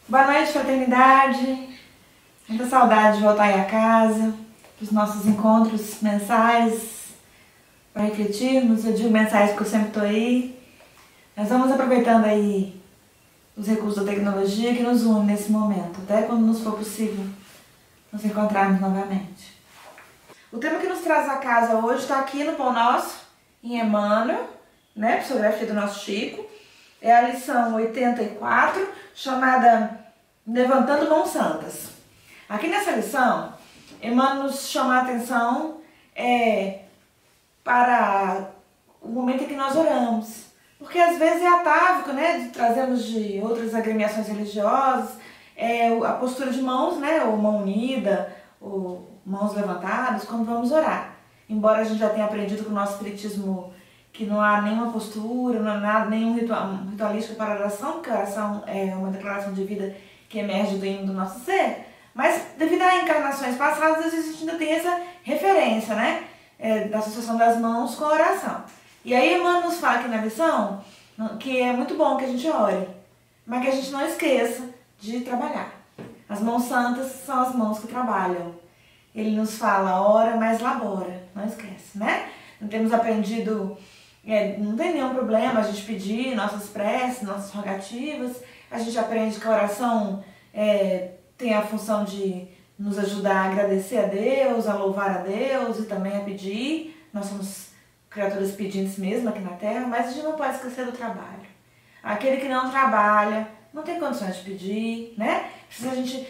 Boa noite, fraternidade. Muita saudade de voltar aí a casa, dos nossos encontros mensais, para refletirmos. Eu digo mensais porque eu sempre estou aí. Nós vamos aproveitando aí os recursos da tecnologia que nos unem nesse momento, até quando nos for possível nos encontrarmos novamente. O tema que nos traz a casa hoje está aqui no Pão Nosso, em Emmanuel, né? Psicografia do nosso Chico. É a lição 84, chamada Levantando Mãos Santas. Aqui nessa lição, Emmanuel nos chama a atenção para o momento em que nós oramos. Porque às vezes é atávico, né? Trazemos de outras agremiações religiosas, a postura de mãos, né? Ou mão unida, ou mãos levantadas, quando vamos orar. Embora a gente já tenha aprendido com o nosso espiritismo que não há nenhuma postura, não há nada, nenhum ritualístico para a oração, porque a oração é uma declaração de vida que emerge do hino do nosso ser, mas devido a encarnações passadas, a gente ainda tem essa referência, né, da associação das mãos com a oração. E aí Emmanuel nos fala aqui na lição que é muito bom que a gente ore, mas que a gente não esqueça de trabalhar. As mãos santas são as mãos que trabalham. Ele nos fala, ora, mas labora, não esquece, né? Não temos aprendido, não tem nenhum problema a gente pedir nossas preces, nossas rogativas. A gente aprende que a oração tem a função de nos ajudar a agradecer a Deus, a louvar a Deus e também a pedir. Nós somos criaturas pedintes mesmo aqui na Terra, mas a gente não pode esquecer do trabalho. Aquele que não trabalha não tem condições de pedir, né? Precisa a gente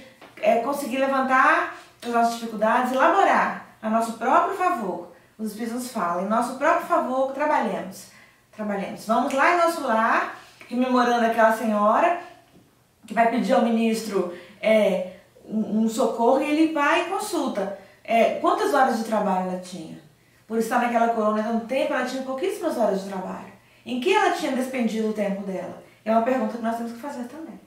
conseguir levantar as nossas dificuldades, elaborar a nosso próprio favor. Os Espíritos nos falam, em nosso próprio favor, trabalhemos. Vamos lá em nosso lar, rememorando aquela senhora que vai pedir ao ministro um socorro e ele vai e consulta. Quantas horas de trabalho ela tinha? Por estar naquela colônia tanto tempo, ela tinha pouquíssimas horas de trabalho. Em que ela tinha despendido o tempo dela? É uma pergunta que nós temos que fazer também.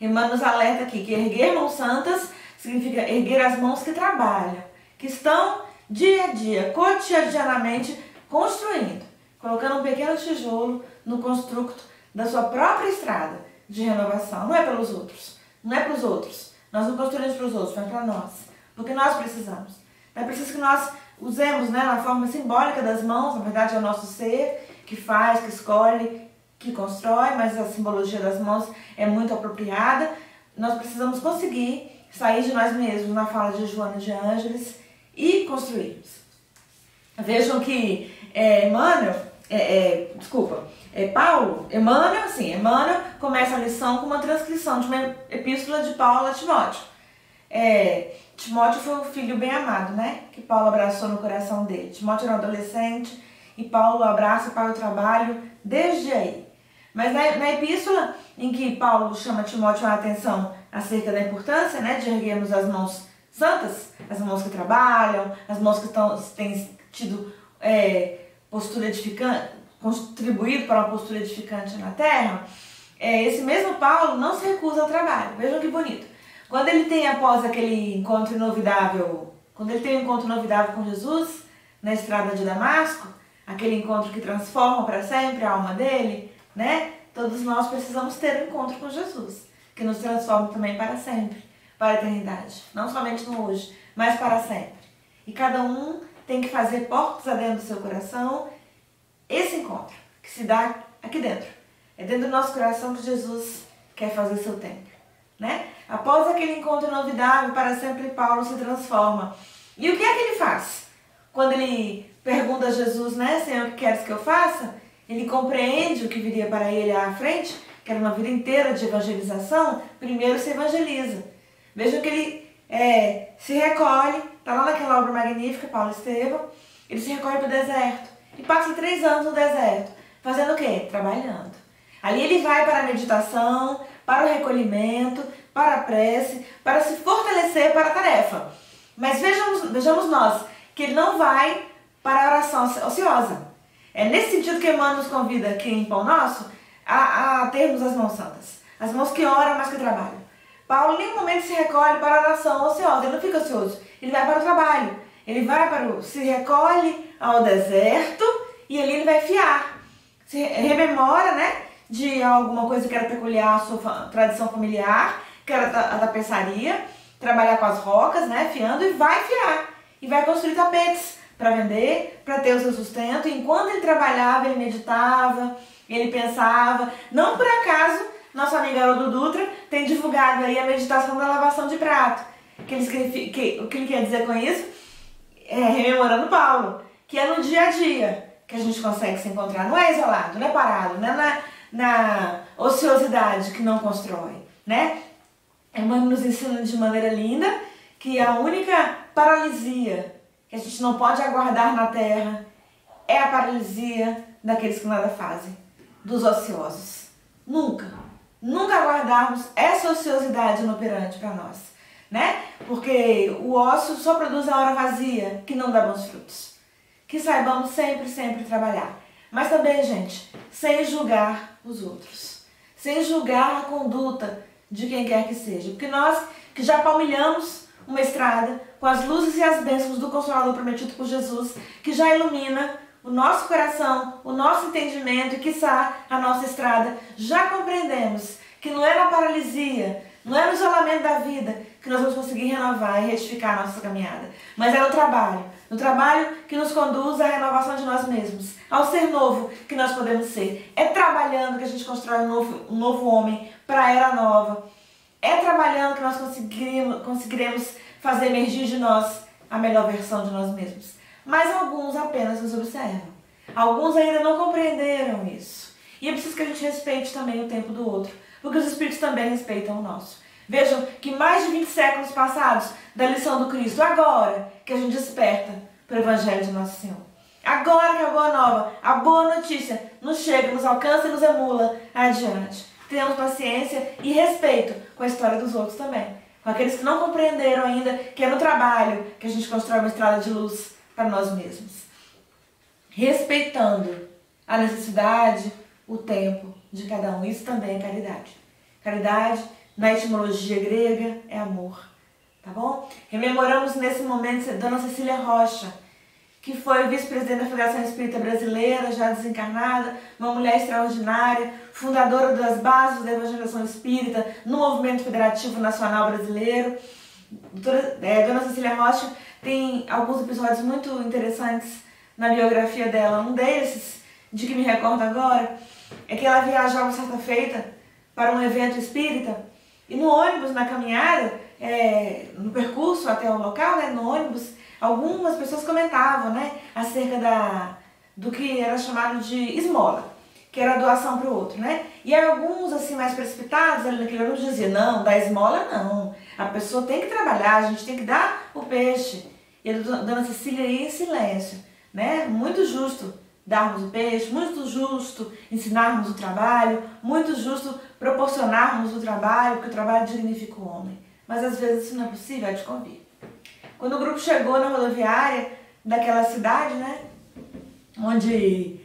Emmanuel nos alerta aqui que erguer mãos santas significa erguer as mãos que trabalham, que estão dia a dia, cotidianamente construindo, colocando um pequeno tijolo no construto da sua própria estrada de renovação. Não é pelos outros, não é para os outros. Nós não construímos para os outros, mas para nós, porque nós precisamos. É preciso que nós usemos, né, na forma simbólica das mãos, na verdade é o nosso ser que faz, que escolhe, que constrói, mas a simbologia das mãos é muito apropriada. Nós precisamos conseguir sair de nós mesmos, na fala de Joana de Ângeles, e construirmos. Vejam que Emmanuel começa a lição com uma transcrição de uma epístola de Paulo a Timóteo. Timóteo foi o filho bem amado, né? Que Paulo abraçou no coração dele. Timóteo era um adolescente e Paulo abraça para o trabalho desde aí. Mas na epístola em que Paulo chama Timóteo a atenção acerca da importância, né, de erguermos as mãos santas, as mãos que trabalham, as mãos que têm tido postura edificante, contribuído para uma postura edificante na terra, esse mesmo Paulo não se recusa ao trabalho. Vejam que bonito. Quando ele tem, após aquele encontro inovidável, com Jesus, na estrada de Damasco, aquele encontro que transforma para sempre a alma dele, né? Todos nós precisamos ter um encontro com Jesus, que nos transforma também para sempre, para a eternidade. Não somente no hoje, mas para sempre. E cada um tem que fazer portas adentro do seu coração esse encontro, que se dá aqui dentro. É dentro do nosso coração que Jesus quer fazer seu templo, né? Após aquele encontro inovidável, para sempre Paulo se transforma. E o que é que ele faz? Quando ele pergunta a Jesus, né, Senhor, o que queres que eu faça? Ele compreende o que viria para ele à frente, que era uma vida inteira de evangelização. Primeiro se evangeliza. Vejam que ele se recolhe, está lá naquela obra magnífica, Paulo Estevão, ele se recolhe para o deserto e passa 3 anos no deserto, fazendo o quê? Trabalhando. Ali ele vai para a meditação, para o recolhimento, para a prece, para se fortalecer para a tarefa. Mas vejamos nós, que ele não vai para a oração ociosa. É nesse sentido que Emmanuel nos convida aqui em Pão Nosso a termos as mãos santas. As mãos que oram, mas que trabalham. Paulo em nenhum momento se recolhe para a oração ociosa, ele não fica ocioso, ele vai para o trabalho. Ele se recolhe ao deserto e ali ele vai fiar. Se rememora, né, de alguma coisa que era peculiar à sua tradição familiar, que era a tapeçaria, trabalhar com as rocas, né, fiando, e vai fiar. E vai construir tapetes para vender, para ter o seu sustento. E enquanto ele trabalhava, ele meditava, ele pensava. Não por acaso, nosso amigo Haroldo Dutra tem divulgado aí a meditação da lavação de prato. O que ele quer dizer com isso? Rememorando Paulo, que é no dia a dia que a gente consegue se encontrar. Não é isolado, não é parado, não é na ociosidade que não constrói, né? Emmanuel nos ensina de maneira linda que a única paralisia que a gente não pode aguardar na Terra é a paralisia daqueles que nada fazem, dos ociosos. Nunca aguardarmos essa ociosidade inoperante para nós, né? Porque o ócio só produz a hora vazia, que não dá bons frutos. Que saibamos sempre trabalhar. Mas também, gente, sem julgar os outros. Sem julgar a conduta de quem quer que seja. Porque nós que já palmilhamos uma estrada com as luzes e as bênçãos do Consolador prometido por Jesus, que já ilumina o nosso coração, o nosso entendimento e, quiçá, a nossa estrada, já compreendemos que não é na paralisia, não é no isolamento da vida que nós vamos conseguir renovar e retificar a nossa caminhada, mas é no trabalho que nos conduz à renovação de nós mesmos, ao ser novo que nós podemos ser. É trabalhando que a gente constrói um novo homem para a era nova. É trabalhando que nós conseguiremos fazer emergir de nós a melhor versão de nós mesmos. Mas alguns apenas nos observam. Alguns ainda não compreenderam isso. E é preciso que a gente respeite também o tempo do outro, porque os espíritos também respeitam o nosso. Vejam que mais de 20 séculos passados da lição do Cristo, agora que a gente desperta para o Evangelho de Nosso Senhor. Agora que a boa nova, a boa notícia nos chega, nos alcança e nos emula adiante. Tenhamos paciência e respeito com a história dos outros também. Com aqueles que não compreenderam ainda que é no trabalho que a gente constrói uma estrada de luz para nós mesmos. Respeitando a necessidade, o tempo de cada um. Isso também é caridade. Caridade, na etimologia grega, é amor. Tá bom? Rememoramos nesse momento Dona Cecília Rocha, que foi vice-presidente da Federação Espírita Brasileira, já desencarnada, uma mulher extraordinária, fundadora das bases da evangelização espírita no Movimento Federativo Nacional Brasileiro. Dona Cecília Rocha tem alguns episódios muito interessantes na biografia dela. Um desses, de que me recordo agora, é que ela viajava certa feita para um evento espírita e no ônibus, na caminhada, no percurso até o local, né, no ônibus, algumas pessoas comentavam, né, acerca do que era chamado de esmola, que era a doação para o outro, né? E alguns, assim, mais precipitados ali naquele ônibus diziam, não, dá esmola não, a pessoa tem que trabalhar, a gente tem que dar o peixe. E a Dona Cecília ia em silêncio, né? Muito justo darmos o peixe, muito justo ensinarmos o trabalho, muito justo proporcionarmos o trabalho, porque o trabalho dignifica o homem. Mas às vezes isso não é possível, há de convir. Quando o grupo chegou na rodoviária daquela cidade, né, onde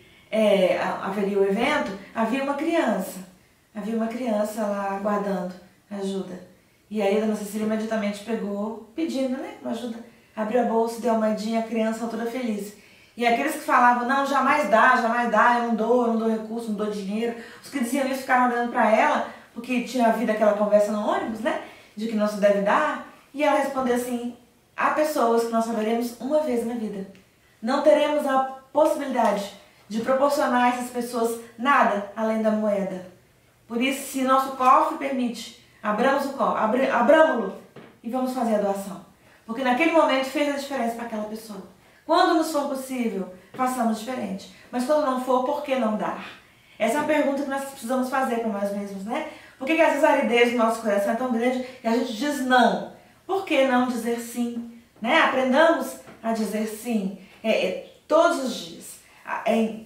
haveria o evento, havia uma criança lá aguardando ajuda. E aí a Dona Cecília imediatamente pegou, pedindo, né, uma ajuda, abriu a bolsa, deu uma moedinha, a criança toda feliz. E aqueles que falavam, não, jamais dá, eu não dou recurso, não dou dinheiro, os que diziam isso ficaram olhando para ela, porque tinha havido aquela conversa no ônibus, né, de que não se deve dar, e ela respondeu assim, há pessoas que nós só veremos uma vez na vida. Não teremos a possibilidade de proporcionar a essas pessoas nada além da moeda. Por isso, se nosso cofre permite, abramos o cofre, abramo-lo e vamos fazer a doação. Porque naquele momento fez a diferença para aquela pessoa. Quando nos for possível, façamos diferente. Mas quando não for, por que não dar? Essa é uma pergunta que nós precisamos fazer para nós mesmos, né? Por que às vezes a aridez do nosso coração é tão grande e a gente diz não? Por que não dizer sim? Né? Aprendamos a dizer sim todos os dias,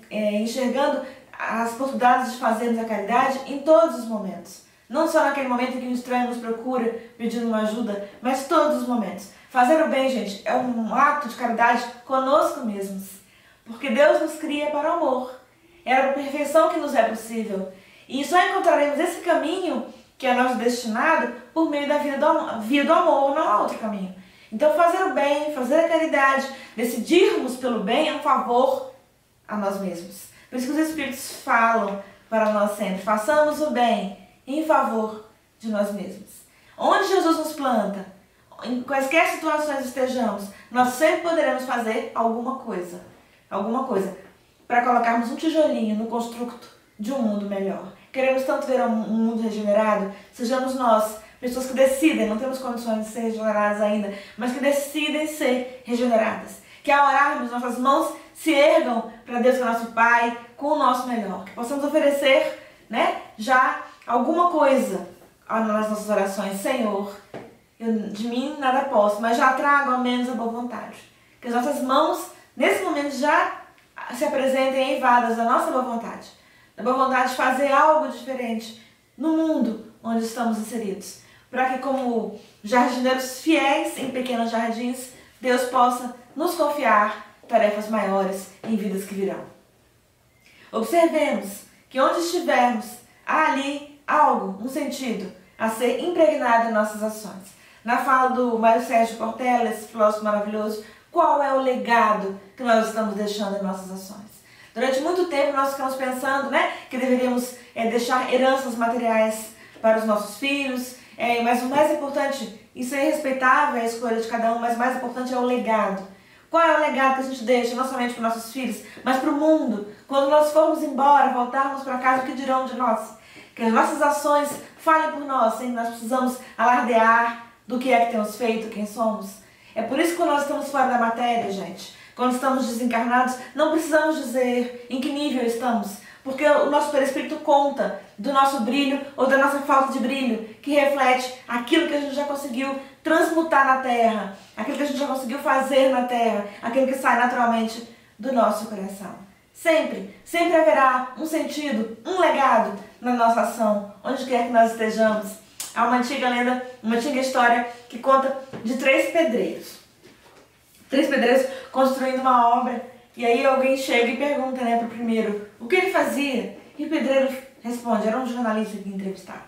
enxergando as possibilidades de fazermos a caridade em todos os momentos. Não só naquele momento em que um estranho nos procura pedindo uma ajuda, mas todos os momentos. Fazer o bem, gente, é um ato de caridade conosco mesmos. Porque Deus nos cria para o amor. É a perfeição que nos é possível. E só encontraremos esse caminho que é nosso destinado por meio da via do amor, não há outro caminho. Então fazer o bem, fazer a caridade, decidirmos pelo bem é um favor a nós mesmos. Por isso que os Espíritos falam para nós sempre, façamos o bem em favor de nós mesmos. Onde Jesus nos planta, em quaisquer situações estejamos, nós sempre poderemos fazer alguma coisa para colocarmos um tijolinho no construto de um mundo melhor. Queremos tanto ver um mundo regenerado, sejamos nós, pessoas que decidem, não temos condições de ser regeneradas ainda, mas que decidem ser regeneradas. Que ao orarmos, nossas mãos se ergam para Deus, que é nosso Pai, com o nosso melhor. Que possamos oferecer, já alguma coisa nas nossas orações. Senhor, de mim nada posso, mas já trago ao menos a boa vontade. Que as nossas mãos, nesse momento, já se apresentem eivadas da nossa boa vontade. Da boa vontade de fazer algo diferente no mundo onde estamos inseridos. Para que, como jardineiros fiéis em pequenos jardins, Deus possa nos confiar tarefas maiores em vidas que virão. Observemos que onde estivermos, há ali algo, um sentido, a ser impregnado em nossas ações. Na fala do Mário Sérgio Cortella, esse filósofo maravilhoso, qual é o legado que nós estamos deixando em nossas ações? Durante muito tempo nós ficamos pensando que deveríamos deixar heranças materiais para os nossos filhos, mas o mais importante, isso é respeitável, é a escolha de cada um, mas o mais importante é o legado. Qual é o legado que a gente deixa, não somente para os nossos filhos, mas para o mundo? Quando nós formos embora, voltarmos para casa, o que dirão de nós? Que as nossas ações falem por nós, hein? Nós precisamos alardear do que é que temos feito, quem somos. É por isso que quando nós estamos fora da matéria, gente, quando estamos desencarnados, não precisamos dizer em que nível estamos, porque o nosso perispírito conta do nosso brilho ou da nossa falta de brilho, que reflete aquilo que a gente já conseguiu transmutar na Terra, aquilo que a gente já conseguiu fazer na Terra, aquilo que sai naturalmente do nosso coração. Sempre haverá um sentido, um legado na nossa ação, onde quer que nós estejamos. Há uma antiga lenda, uma antiga história que conta de três pedreiros. Três pedreiros construindo uma obra, e aí alguém chega e pergunta para o primeiro o que ele fazia, e o pedreiro responde, era um jornalista que entrevistava.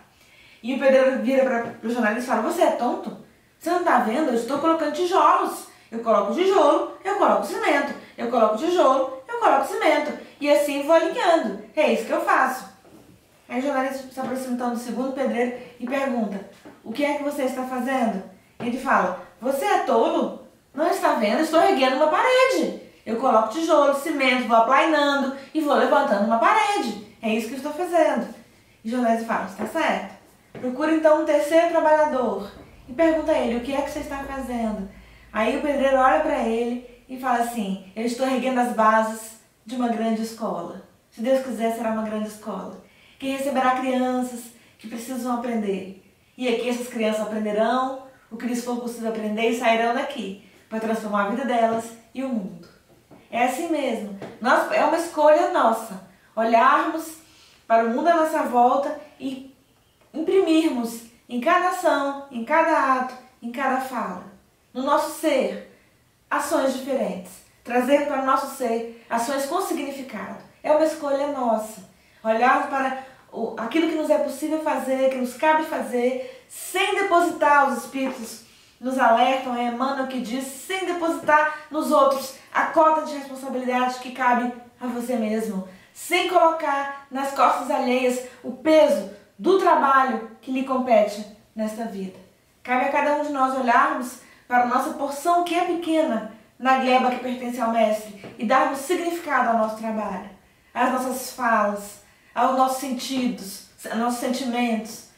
E o pedreiro vira para o jornalista e fala, você é tonto? Você não está vendo? Eu estou colocando tijolos. Eu coloco tijolo, eu coloco cimento. Eu coloco tijolo, eu coloco cimento. E assim vou alinhando. É isso que eu faço. Aí o jornalista se aproxima então do segundo pedreiro e pergunta, o que é que você está fazendo? Ele fala, você é tolo? Não está vendo? Estou erguendo uma parede. Eu coloco tijolo, cimento, vou aplainando e vou levantando uma parede. É isso que eu estou fazendo. E o jornalista fala, está certo. Procura então um terceiro trabalhador e pergunta a ele, o que é que você está fazendo? Aí o pedreiro olha para ele e fala assim, eu estou erguendo as bases de uma grande escola. Se Deus quiser, será uma grande escola, que receberá crianças que precisam aprender. E aqui essas crianças aprenderão o que lhes for possível aprender e sairão daqui para transformar a vida delas e o mundo. É assim mesmo. É uma escolha nossa. Olharmos para o mundo à nossa volta e imprimirmos em cada ação, em cada ato, em cada fala, no nosso ser, ações diferentes. Trazer para o nosso ser ações com significado. É uma escolha nossa. Olharmos para aquilo que nos é possível fazer, que nos cabe fazer, sem depositar, os espíritos nos alertam, Emmanuel que diz, sem depositar nos outros a cota de responsabilidade que cabe a você mesmo, sem colocar nas costas alheias o peso do trabalho que lhe compete nesta vida. Cabe a cada um de nós olharmos para a nossa porção, que é pequena, na gleba que pertence ao Mestre, e darmos significado ao nosso trabalho, às nossas falas, aos nossos sentidos, aos nossos sentimentos.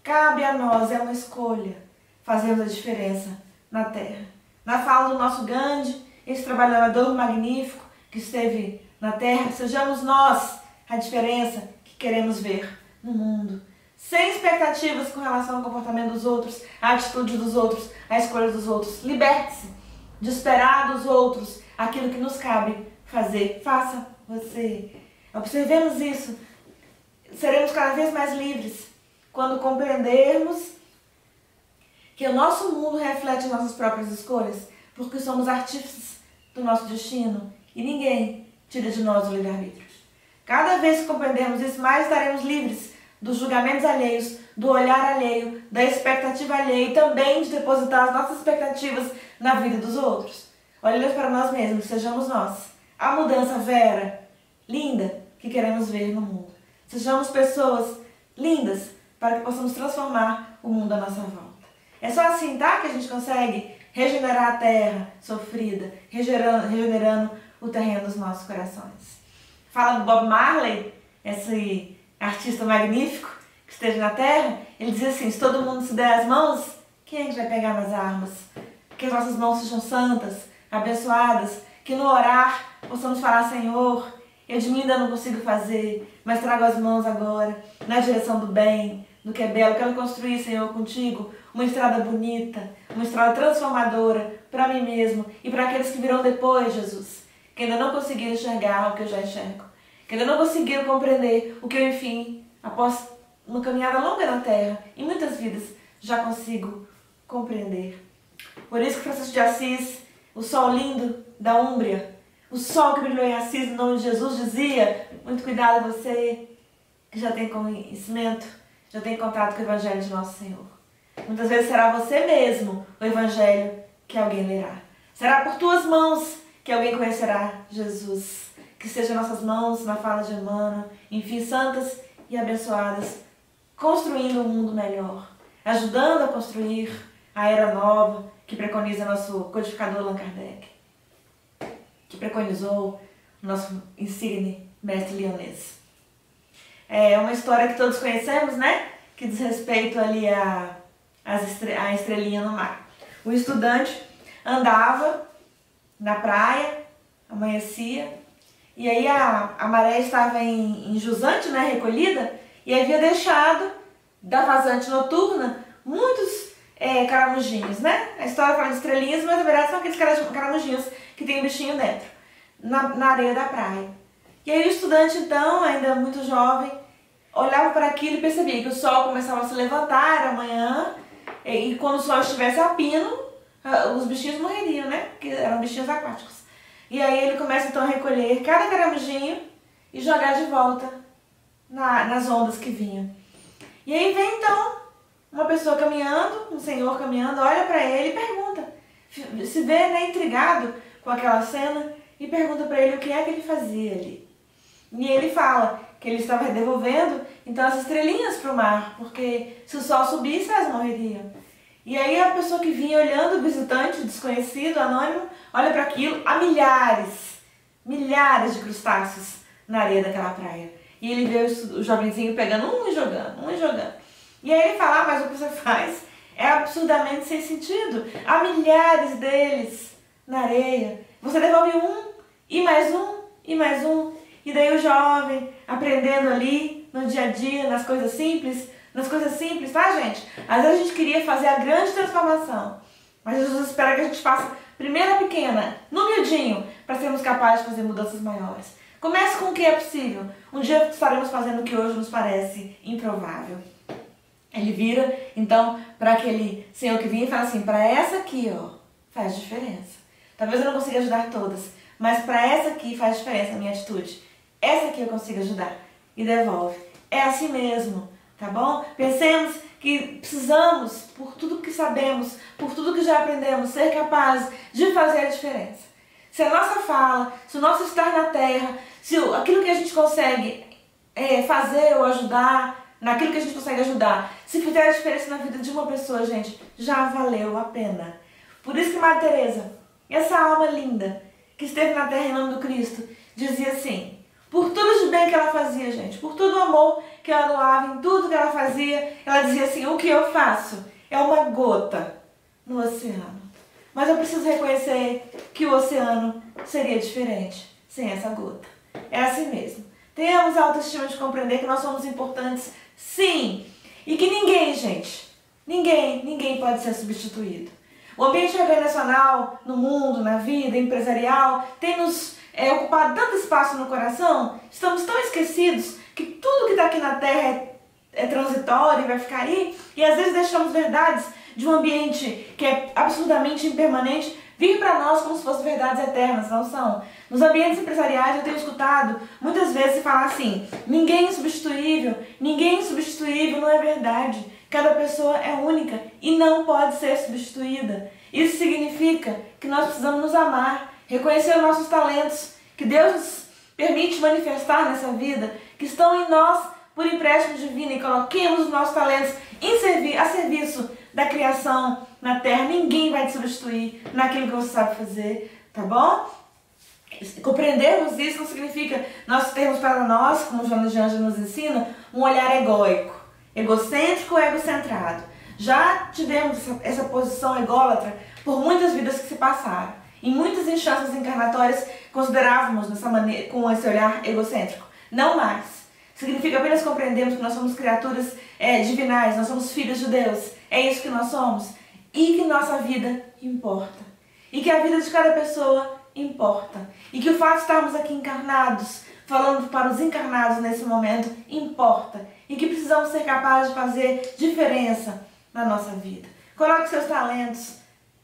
Cabe a nós, é uma escolha, fazermos a diferença na Terra. Na fala do nosso Gandhi, esse trabalhador magnífico que esteve na Terra, sejamos nós a diferença que queremos ver no mundo. Sem expectativas com relação ao comportamento dos outros, à atitude dos outros, à escolha dos outros. Liberte-se de esperar dos outros aquilo que nos cabe fazer. Faça você. Observemos isso. Seremos cada vez mais livres quando compreendermos que o nosso mundo reflete nossas próprias escolhas, porque somos artífices do nosso destino e ninguém tira de nós o livre-arbítrio. Cada vez que compreendermos isso, mais estaremos livres dos julgamentos alheios, do olhar alheio, da expectativa alheia e também de depositar as nossas expectativas na vida dos outros. Olhemos para nós mesmos, sejamos nós a mudança vera, linda, que queremos ver no mundo. Sejamos pessoas lindas, para que possamos transformar o mundo à nossa volta. É só assim, tá? Que a gente consegue regenerar a terra sofrida, regenerando o terreno dos nossos corações. Fala do Bob Marley, esse artista magnífico que esteve na terra. Ele dizia assim: se todo mundo se der as mãos, quem é que vai pegar nas armas? Que as nossas mãos sejam santas, abençoadas, que no orar possamos falar: Senhor, eu de mim ainda não consigo fazer, mas trago as mãos agora na direção do bem, do que é belo. Quero construir, Senhor, contigo uma estrada bonita, uma estrada transformadora para mim mesmo e para aqueles que virão depois, Jesus, que ainda não conseguiram enxergar o que eu já enxergo, que ainda não conseguiram compreender o que eu, enfim, após uma caminhada longa na terra, em muitas vidas, já consigo compreender. Por isso que Francisco de Assis, o sol lindo da Úmbria, o sol que brilhou em Assis, no nome de Jesus, dizia: muito cuidado você que já tem conhecimento, já tem contato com o Evangelho de Nosso Senhor. Muitas vezes será você mesmo o Evangelho que alguém lerá. Será por tuas mãos que alguém conhecerá Jesus. Que sejam nossas mãos na fala de Emmanuel, enfim, santas e abençoadas, construindo um mundo melhor, ajudando a construir a era nova que preconiza nosso codificador Allan Kardec, que preconizou o nosso insigne mestre Lyonês. É uma história que todos conhecemos, né? Que diz respeito ali à estrelinha no mar. O estudante andava na praia, amanhecia, e aí a maré estava em jusante, né, recolhida, e havia deixado da vazante noturna muitos caramujinhos, né? A história fala de estrelinhas, mas na verdade são aqueles caramujinhos que tem um bichinho dentro, na areia da praia. E aí o estudante, então, ainda muito jovem, olhava para aquilo e percebia que o sol começava a se levantar, era manhã, e quando o sol estivesse a pino, os bichinhos morreriam, né? Porque eram bichinhos aquáticos. E aí ele começa então a recolher cada caramujinho e jogar de volta nas ondas que vinham. E aí vem então uma pessoa caminhando, um senhor caminhando, olha para ele e pergunta, se vê, né, intrigado com aquela cena, e pergunta para ele o que é que ele fazia ali. E ele fala que ele estava devolvendo então as estrelinhas para o mar, porque se o sol subisse, elas morreriam. E aí a pessoa que vinha olhando, o visitante, desconhecido, anônimo, olha para aquilo, há milhares de crustáceos na areia daquela praia. E ele vê o jovenzinho pegando um e jogando. E aí ele fala: mas o que você faz é absurdamente sem sentido. Há milhares deles na areia. Você devolve um, e mais um, e mais um. E daí o jovem, aprendendo ali, no dia a dia, nas coisas simples, tá, gente? Às vezes a gente queria fazer a grande transformação, mas Jesus espera que a gente faça primeiro a pequena, no miudinho, para sermos capazes de fazer mudanças maiores. Comece com o que é possível. Um dia estaremos fazendo o que hoje nos parece improvável. Ele vira, então, para aquele senhor que vinha e fala assim: para essa aqui, ó, faz diferença. Talvez eu não consiga ajudar todas, mas para essa aqui faz diferença a minha atitude. Essa aqui eu consigo ajudar. E devolve. É assim mesmo, tá bom? Pensemos que precisamos, por tudo que sabemos, por tudo que já aprendemos, ser capazes de fazer a diferença. Se a nossa fala, se o nosso estar na terra, se aquilo que a gente consegue fazer ou ajudar, naquilo que a gente consegue ajudar, se fizer a diferença na vida de uma pessoa, gente, já valeu a pena. Por isso que Madre Teresa, essa alma linda, que esteve na terra em nome do Cristo, dizia assim: por tudo de bem que ela fazia, gente, por todo o amor que ela doava, em tudo que ela fazia, ela dizia assim: o que eu faço é uma gota no oceano. Mas eu preciso reconhecer que o oceano seria diferente sem essa gota. É assim mesmo. Tenhamos a autoestima de compreender que nós somos importantes, sim. E que ninguém, gente, ninguém pode ser substituído. O ambiente organizacional no mundo, na vida empresarial, tem nos ocupado tanto espaço no coração, estamos tão esquecidos que tudo que está aqui na Terra é transitório e vai ficar aí, e às vezes deixamos verdades de um ambiente que é absurdamente impermanente vir para nós como se fossem verdades eternas, não são? Nos ambientes empresariais eu tenho escutado muitas vezes falar assim: ninguém é substituível, não é verdade. Cada pessoa é única e não pode ser substituída. Isso significa que nós precisamos nos amar, reconhecer os nossos talentos, que Deus nos permite manifestar nessa vida, que estão em nós por empréstimo divino e coloquemos os nossos talentos a serviço da criação na terra. Ninguém vai te substituir naquilo que você sabe fazer, tá bom? Compreendermos isso não significa nós termos para nós, como Joana de Ângeles nos ensina, um olhar egóico, egocêntrico ou egocentrado. Já tivemos essa posição ególatra por muitas vidas que se passaram. Em muitas instâncias encarnatórias considerávamos dessa maneira, com esse olhar egocêntrico. Não mais. Significa apenas compreendermos que nós somos criaturas divinais, nós somos filhos de Deus. É isso que nós somos. E que nossa vida importa. E que a vida de cada pessoa importa. E que o fato de estarmos aqui encarnados, falando para os encarnados nesse momento, importa. E que precisamos ser capazes de fazer diferença na nossa vida. Coloque seus talentos,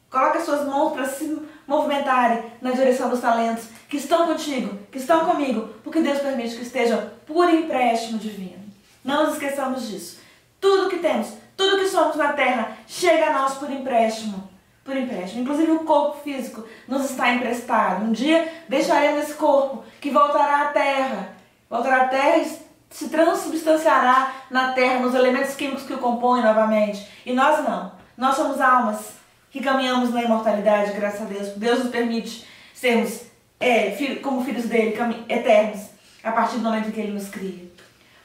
coloque as suas mãos para se movimentarem na direção dos talentos que estão contigo, que estão comigo, porque Deus permite que estejam por empréstimo divino. Não nos esqueçamos disso. Tudo que temos, tudo que somos na terra, chega a nós por empréstimo. Por empréstimo. Inclusive o corpo físico nos está emprestado. Um dia deixaremos esse corpo que voltará à terra. Voltará à terra e se transubstanciará na terra, nos elementos químicos que o compõem novamente. E nós não. Nós somos almas que caminhamos na imortalidade, graças a Deus. Deus nos permite sermos, como filhos dele, eternos, a partir do momento em que ele nos cria.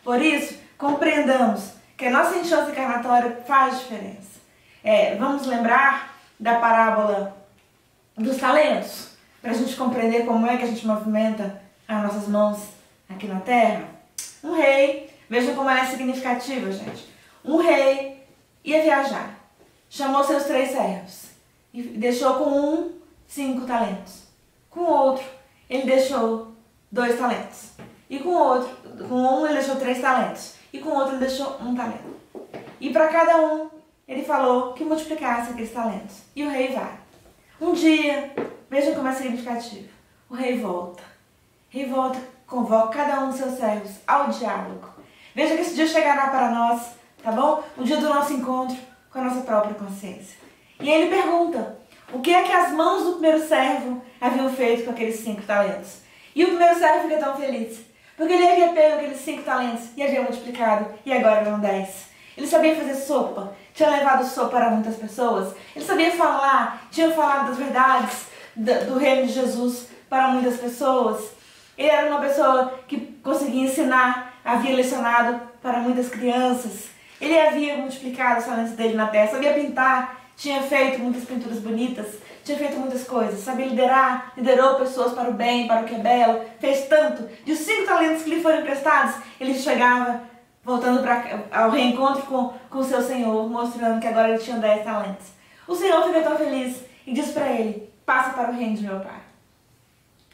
Por isso, compreendamos que a nossa instância encarnatória faz diferença. Vamos lembrar da parábola dos talentos, para a gente compreender como é que a gente movimenta as nossas mãos aqui na terra. Um rei, vejam como ela é significativa, gente. Um rei ia viajar, chamou seus 3 servos e deixou com um 5 talentos. Com o outro, ele deixou 2 talentos. E com um ele deixou 3 talentos. E com o outro ele deixou 1 talento. E para cada um, ele falou que multiplicasse aqueles talentos. E o rei vai. Um dia, vejam como é significativo. O rei volta. O rei volta, convoca cada um dos seus servos ao diálogo. Veja que esse dia chegará para nós, tá bom? O dia do nosso encontro com a nossa própria consciência. E ele pergunta, o que é que as mãos do primeiro servo haviam feito com aqueles 5 talentos? E o primeiro servo fica tão feliz, porque ele havia pego aqueles 5 talentos e havia multiplicado, e agora eram 10. Ele sabia fazer sopa, tinha levado sopa para muitas pessoas. Ele sabia falar, tinha falado das verdades do reino de Jesus para muitas pessoas. Ele era uma pessoa que conseguia ensinar, havia lecionado para muitas crianças. Ele havia multiplicado os talentos dele na terra, sabia pintar, tinha feito muitas pinturas bonitas, tinha feito muitas coisas, sabia liderar, liderou pessoas para o bem, para o que é belo, fez tanto. De os 5 talentos que lhe foram emprestados, ele chegava voltando ao reencontro com o seu Senhor, mostrando que agora ele tinha 10 talentos. O Senhor fica tão feliz e diz para ele, passa para o reino de meu Pai.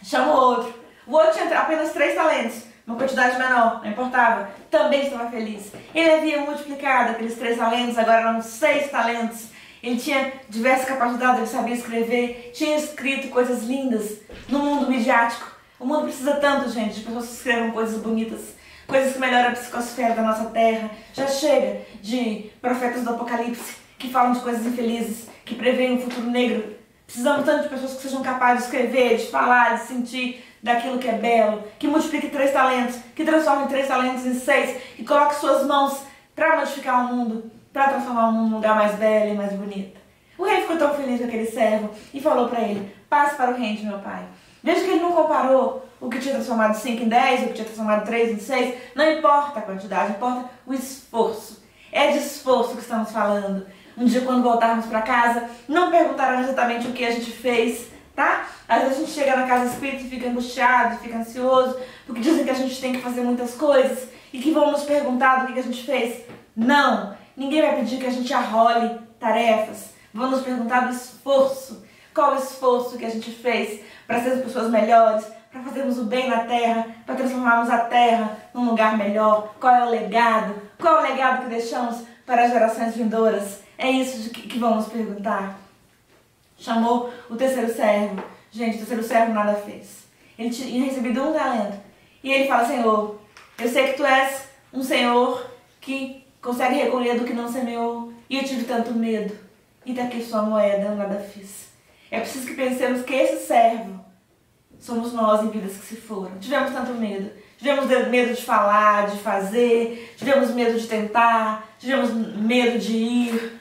Chama o outro. O outro tinha apenas 3 talentos, uma quantidade menor, não importava, também estava feliz. Ele havia multiplicado aqueles 3 talentos, agora eram 6 talentos. Ele tinha diversas capacidades, ele sabia escrever, tinha escrito coisas lindas no mundo midiático. O mundo precisa tanto, gente, de pessoas que escrevam coisas bonitas, coisas que melhoram a psicosfera da nossa terra. Já chega de profetas do Apocalipse que falam de coisas infelizes, que preveem um futuro negro. Precisamos tanto de pessoas que sejam capazes de escrever, de falar, de sentir daquilo que é belo, que multiplique 3 talentos, que transforme 3 talentos em 6, que coloque suas mãos para modificar o mundo, para transformar o mundo num lugar mais belo e mais bonito. O rei ficou tão feliz com aquele servo e falou para ele, passe para o reino de meu pai. Veja que ele não comparou o que tinha transformado 5 em 10, o que tinha transformado 3 em 6, não importa a quantidade, importa o esforço. É de esforço que estamos falando. Um dia, quando voltarmos para casa, não perguntarão exatamente o que a gente fez, tá? Às vezes a gente chega na casa espírita e fica angustiado, fica ansioso, porque dizem que a gente tem que fazer muitas coisas e que vão nos perguntar do que a gente fez. Não! Ninguém vai pedir que a gente arrole tarefas. Vão nos perguntar do esforço. Qual o esforço que a gente fez para sermos pessoas melhores, para fazermos o bem na terra, para transformarmos a terra num lugar melhor? Qual é o legado? Qual é o legado que deixamos para as gerações vindouras? É isso que vamos perguntar. Chamou o terceiro servo. Gente, o terceiro servo nada fez. Ele tinha recebido 1 talento. E ele fala, Senhor, eu sei que tu és um Senhor que consegue recolher do que não semeou. E eu tive tanto medo. E daqui sua moeda, eu nada fiz. É preciso que pensemos que esse servo somos nós em vidas que se foram. Tivemos tanto medo. tivemos medo de falar, de fazer, tivemos medo de tentar, tivemos medo de ir,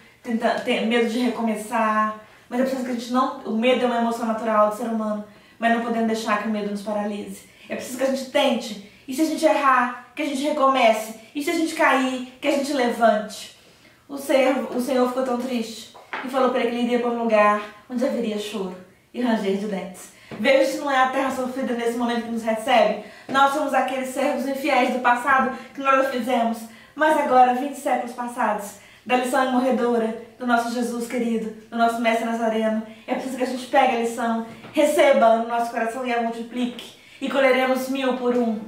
medo de recomeçar. Mas é preciso que a gente não... O medo é uma emoção natural do ser humano, mas não podemos deixar que o medo nos paralise. É preciso que a gente tente. E se a gente errar, que a gente recomece. E se a gente cair, que a gente levante. O Senhor ficou tão triste e falou para ele que ele iria para um lugar onde haveria choro e ranger de dentes. Veja se não é a terra sofrida nesse momento que nos recebe. Nós somos aqueles servos infiéis do passado que nada fizemos. Mas agora, 20 séculos passados, da lição imorredora do nosso Jesus querido, do nosso Mestre Nazareno, é preciso que a gente pegue a lição, receba no nosso coração e a multiplique. E colheremos 1000 por 1.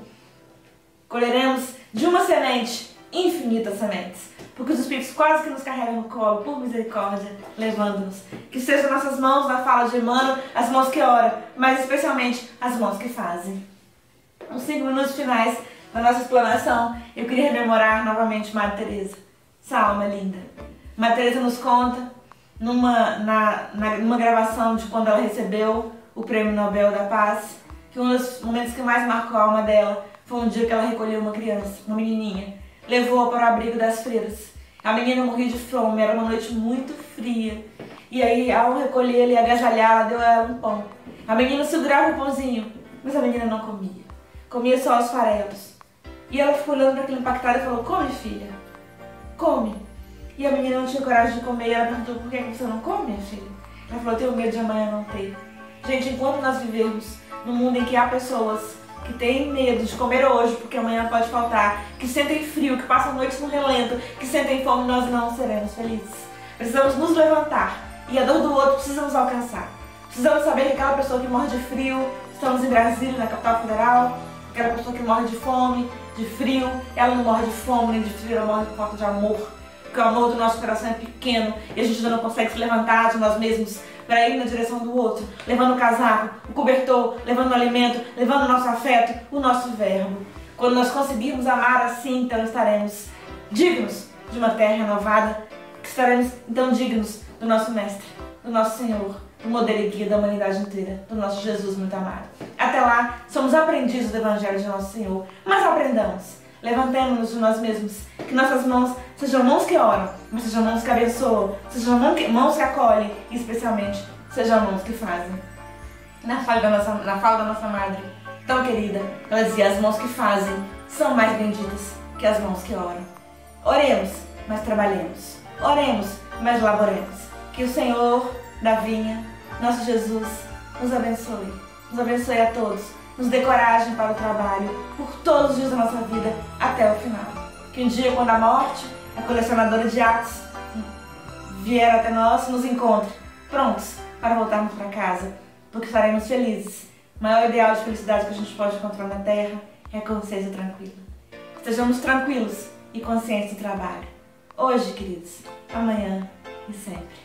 Colheremos de uma semente infinitas sementes. Porque os Espíritos quase que nos carregam no colo, por misericórdia, levando-nos. Que sejam nossas mãos na fala de Emmanuel, as mãos que oram, mas especialmente as mãos que fazem. Nos 5 minutos finais da nossa explanação, eu queria rememorar novamente Madre Teresa. Essa alma linda. Madre Teresa nos conta, numa gravação de quando ela recebeu o Prêmio Nobel da Paz, que um dos momentos que mais marcou a alma dela foi um dia que ela recolheu uma criança, uma menininha, levou-a para o abrigo das freiras. A menina morria de fome, era uma noite muito fria. E aí, ao recolhê-la e agasalhar, ela deu a ela um pão. A menina segurava o pãozinho, mas a menina não comia. Comia só os farelos. E ela ficou olhando para aquilo impactada e falou: come, filha, come. E a menina não tinha coragem de comer e ela perguntou: por que você não come, minha filha? Ela falou: eu tenho medo de amanhã não ter. Gente, enquanto nós vivemos num mundo em que há pessoas que têm medo de comer hoje porque amanhã pode faltar, que sentem frio, que passam noites no relento, que sentem fome, nós não seremos felizes. Precisamos nos levantar e a dor do outro precisamos alcançar. Precisamos saber que aquela pessoa que morre de frio, estamos em Brasília, na capital federal, aquela pessoa que morre de fome, de frio, ela não morre de fome nem de frio, ela morre por falta de amor. Porque o amor do nosso coração é pequeno e a gente ainda não consegue se levantar de nós mesmos para ir na direção do outro, levando o casaco, o cobertor, levando o alimento, levando o nosso afeto, o nosso verbo. Quando nós conseguirmos amar assim, então estaremos dignos de uma terra renovada, estaremos então dignos do nosso Mestre, do nosso Senhor, do modelo e guia da humanidade inteira, do nosso Jesus muito amado. Até lá, somos aprendizes do Evangelho de nosso Senhor, mas aprendamos. Levantemos-nos de nós mesmos, que nossas mãos sejam mãos que oram, mas sejam mãos que abençoam, sejam mãos que acolhem e especialmente sejam mãos que fazem. Na fala da nossa madre, tão querida, ela dizia: as mãos que fazem são mais benditas que as mãos que oram. Oremos, mas trabalhemos. Oremos, mas laboremos. Que o Senhor da vinha, nosso Jesus, nos abençoe. Nos abençoe a todos. Nos dê coragem para o trabalho, por todos os dias da nossa vida, até o final. Que um dia, quando a morte, a colecionadora de atos, vier até nós, nos encontre, prontos para voltarmos para casa, porque estaremos felizes. O maior ideal de felicidade que a gente pode encontrar na Terra é a consciência tranquila. Estejamos tranquilos e conscientes do trabalho. Hoje, queridos, amanhã e sempre.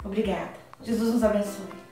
Obrigada. Jesus nos abençoe.